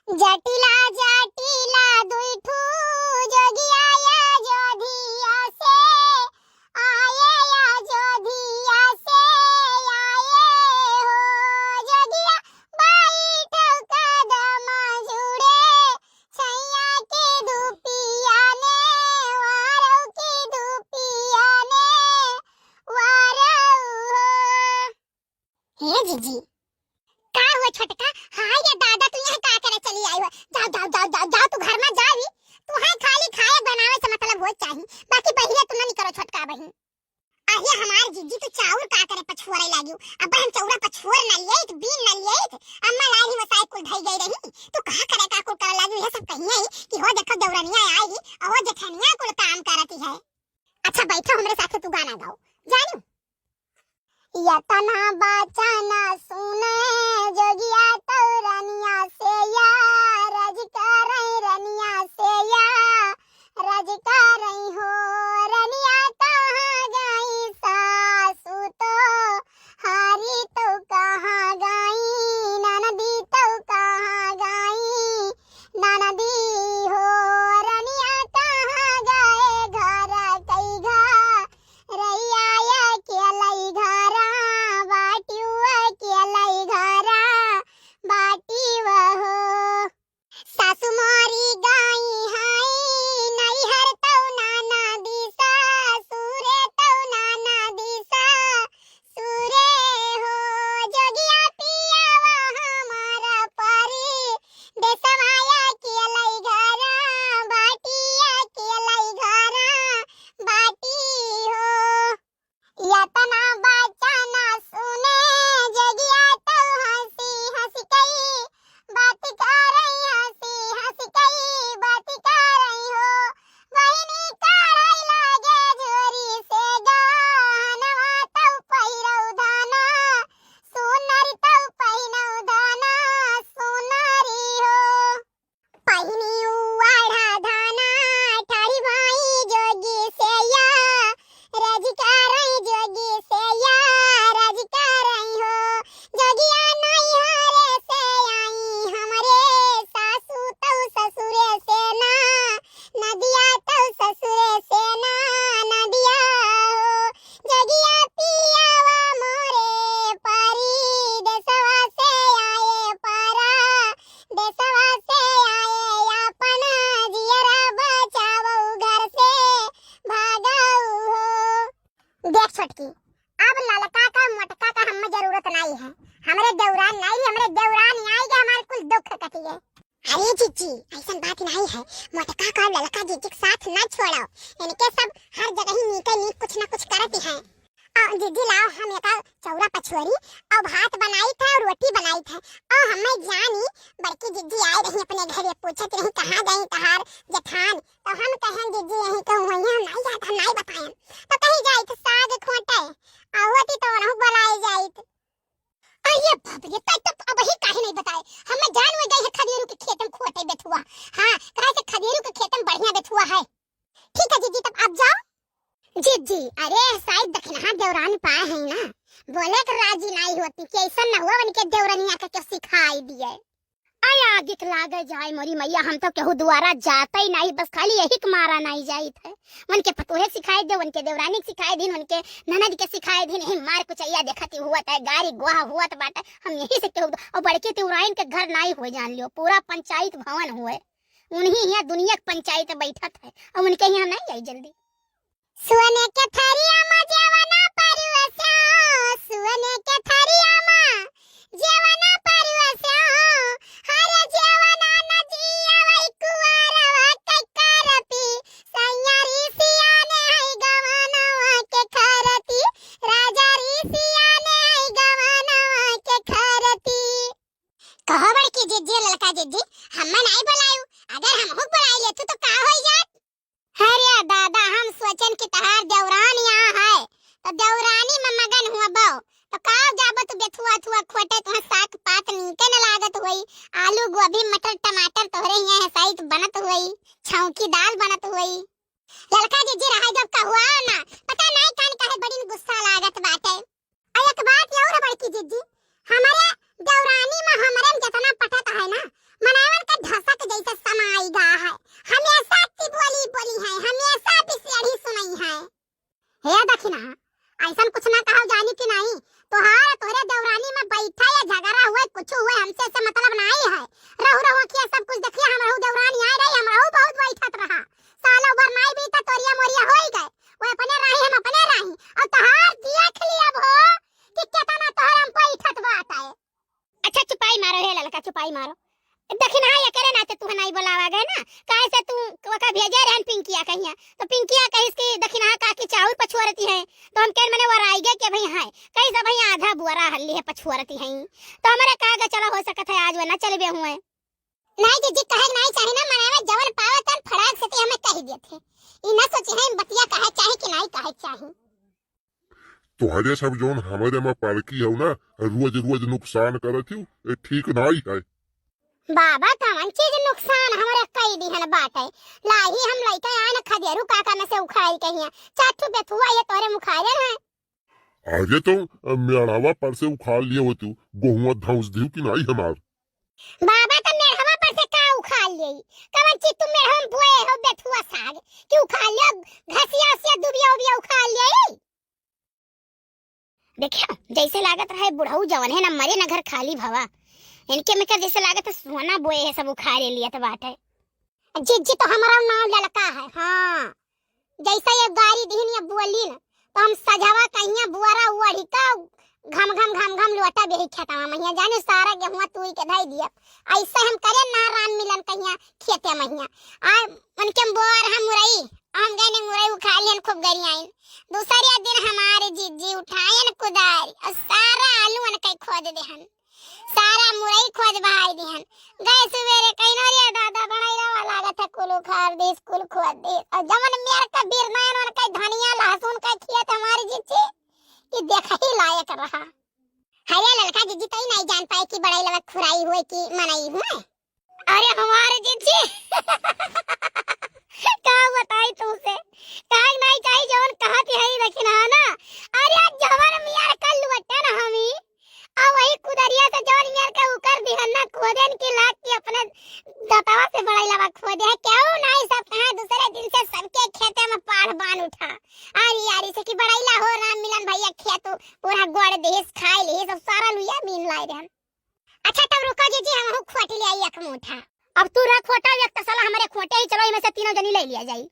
जटिला जटिला दुइठू जोगिया या जोधिया से आए या जोधिया से आए हो जोगिया बैठ कदम जुड़े छैया के धुपिया ने वारौ के धुपिया ने वारौ हो। हे जीजी का हुआ छोटका? हाय रे दादा तू यहाँ का करे चली आई हो? जाओ जाओ जाओ जाओ जाओ तू घर में जावी। तू हाय खाली खाए बनावे से मतलब हो चाहिए, बाकी पहिले तू नहीं करो छोटका बहिन। आहे हमार जीजी तू चाउर का करे पछुआरे लागियो। अब हम चौरा पछुआर न लिये तो बीन न लिये अम्मा लाही मसाई कुल धई गई रही। तू कहां करे का कुल कर लागियो? ये सब कहिए कि हो देखो दौरनिया आएगी और वो जेठनिया कुल काम करती है। अच्छा बैठो हमरे साथे तू गाना गाओ जानियो। यतना बचना सुने जोगिया तो रनिया से या रज करई रनिया से या रज करई हो रनिया कहाँ गई सासू तो हारी तो कहाँ गई ननदी तो कहाँ गई ननदी हो रनिया कहाँ गए घर कई घर रैया या केलई घरा बाटियुआ केलई घरा बाटी वहो सासु मोरी गाई हाय नैहर तौ नाना दिसा सूरे तौ नाना दिसा सूरे हो जोगिया पियावा हमारा परी देसवाया केलई घरा बाटिया केलई घरा बाटी हो। यतना बचना सुने जोगिया तो हंसी हंसी कई बात करई हंसी हंसी कई बात करई हो बहिनी करई लागे झोरी से गहनवा तो पहिरौ धाना सोनारी तो पहिनौ धाना सोनारी हो पहिनी उवाढ़ा धाना ठाड़ी भाई जोगी से या रज करई जोगी से या रज करई हो जोगिया नैहरे से आई हमरे सासू तौ ससुरे से ना नदिया तौ ससुरे से ना नदिया हो जोगिया पियावा मोरे परी देसवा से आए पारा देसवा से आए अपन जियरा बचावो घर से भागौ हो। देख छोटकी अब ललका का मोटका का हमें जरूरत नहीं है। हमरे देवरान नहीं हमरे देवरान आएगा हमारे कुल दुख कटिए। अरे जीजी ऐसा बात नहीं है, मोटका का ललका जीजी के साथ न छोड़ो। इनके सब हर जगह ही नीके नीक कुछ न कुछ करती हैं। और जीजी लाओ हम एक चौरा पछुआरी और भात बनाई था और रोटी बनाई था और हमें जानी बड़की जीजी आई रही अपने घर पूछत रही कहाँ गई तहार जेठान तो हम कहें जीजी यहीं कहूँ वहीं हम नहीं जाता नहीं बताएं तो कहीं जाई तो साग खोटे आवती तो वहाँ बुलाए जाई अरे बाप रे तब अब ही काहे नहीं बताए हमें जान में गई है खदेरू के खेत में खोटे बेथुआ। हाँ कहे से खदेरू के खेत में बढ़िया बेथुआ है। ठीक है जीजी तब आप जाओ। जीजी अरे शायद दखना देवरानी पाए हैं ना बोले कर राजी नहीं होती कि ऐसा न हुआ उनके देवरानिया का क्या सिखाई दिए। आया आगे लागे जाए मोरी मैया हम तो केहू द्वारा जाता ही नहीं बस खाली यही के मारा नहीं जाई थे उनके पतोहे सिखाए दे उनके देवरानी सिखाए दिन उनके ननद के सिखाए दिन ही मार कुचैया देखती हुआ था गाड़ी गोहा हुआ तो बाटा हम यही से केहू और बड़के देवराइन के घर नहीं हो जान लियो पूरा पंचायत भवन हुए उन्हीं यहाँ दुनिया के पंचायत बैठत है और उनके यहाँ नहीं आई जल्दी। सुने के थरिया में जेवना परवसा सुने के थरिया में जेवना परवसा हर जेवना नजिया वही कुवारवा के करती सैयारी सियाने है गवनवा के खरती राजा री सियाने है गवनवा के खरती। कहो बड़की जीजी ललका जीजी हमें नहीं बुलायू अगर हम हो बुलाई लेतू तो का होई जात। अरे दादा हम सोचन कि तहार देवरान यहाँ है तो देवरानी में मगन हुआ बो तो का जाबो तो बेथुआ थुआ खोटे तुह साग पात नीके न लागत हुई आलू गोभी मटर टमाटर तोहरे यहाँ सहित बनत हुई छौंकी दाल बनत हुई। ललका जीजी रहा जब का हुआ ना पता नहीं कान काहे बड़ी गुस्सा लागत बाटे। और एक बात और बड़की जीजी हमारे देवरानी में हमरे जितना पटत है ना मनावन का देखी ना ऐसा कुछ ना कहो जानी कि नहीं। तोहरे देवरानी में बैठा या झगड़ा हुए कुछ हुए हमसे से मतलब नहीं है। रहू रहू किया सब कुछ देखिए हमरो देवरानी आ रही हमरो बहुत बैठत रहा सालों भर नहीं बीता तोरिया मोरिया हो गए वो अपने रही हम अपने रही और तहार देख लिया अब हो कि केतना तोहर हम बैठत बात है। अच्छा चुपाई मारो हे ललका चुपाई मारो देखी ना ये करे ना तो तू नहीं बुलावा गए ना काहे से तू का भेजे रहन पिंकिया कहिया तो पिंकिया कहिस कि देखी ना का की चाउर पछुआरती है तो हम कह मने वराई गए के भाई हां कहि सब भाई आधा बुआरा हल्ली है पछुआरती है तो हमारे कागा चला हो सकत है आज वे ना चलबे हुए नहीं जीजी कहे नहीं चाहे ना मने में जवन पावे तन फड़ाक से हमें कह दिए थे ई ना सोचे है बतिया कहे चाहे कि नहीं कहे चाहे तोहरे सब जोन हमारे में पालकी है ना रोज रोज नुकसान करत हूँ ठीक नहीं है। बाबा कवन चीज नुकसान हमारे कई दिहन बात है लाही हम लइका आन खदेरू काका में से उखाड़ कहिया चाटू बेथुआ ये तोरे मुखारे है आगे तो मेड़ावा पर से उखाड़ लिए हो तू गोहुआ धौस दियो कि नहीं हमार बाबा तो मेढ़वा पर से का उखाड़ लेई कवन चीज तुम मेढ़वा में बोए हो बेथुआ साग कि उखाड़ लियो घसिया से दुबिया उबिया उखाड़ लेई देखियो जैसे लागत रहे बुढ़ऊ जवन है ना मरे ना घर खाली भवा इनके में का जैसे लागत है सोना बोए है सब उखाड़े लिया तो बात है जिज्जी तो हमारा नाम ललका है हां जैसा ये गाड़ी दीन या बोली ना तो हम सजावा कहिया बुआरा उड़ी का घम घम लोटा बेही खेता महिया जाने सारा गेहुआ तुई के धाई दिया ऐसा हम करे ना राम मिलन कहिया खेते महिया आ उनके बोर हम मुरई हम गए ने मुरई उखा लियन खूब गरियाइन दूसरे दिन हमारे जिज्जी उठायन कुदारी और सारा आलू अन कई खोद देहन सारा मुरई खोद बहाई देहन गए सवेरे कइनो रे दादा बनाईला वाला लागत है कुल उखाड़ दे कुल खोद दे और जमन मेर का बिरनायन उन कई धनिया लहसुन का खेत हमारे जिज्जी कि देखा ही लायक रहा हरे ललका जिज्जी तो नहीं जान पाए कि बड़ाई लगा खुराई हुए कि मनाई हुए अरे हमारे जिज्जी क्या बताई तुमसे काग नहीं चाहिए जवन कहती है लेकिन है ना अरे जवन मियार कल लुटा ना हमी आ वही कुदरिया से जवन मियार का उकर दिहन ना खोदेन की लात की अपने दतावा से बड़ाई लगा खोदे है क्यों नहीं सब कहां दूसरे दिन से सबके खेते में पाड़ बान उठा आरी आरी से की बड़ाईला हो राम मिलन भैया खेत पूरा गोड़ देश खाए ले सब सारा लुया बीन लाई रहन। अच्छा तब रुको जी हम खोट ले आई एक मुठा अब तू रख खोटा एक तो साला हमारे खोटे ही चलो इनमें से तीनों जनी ले लिया जाई।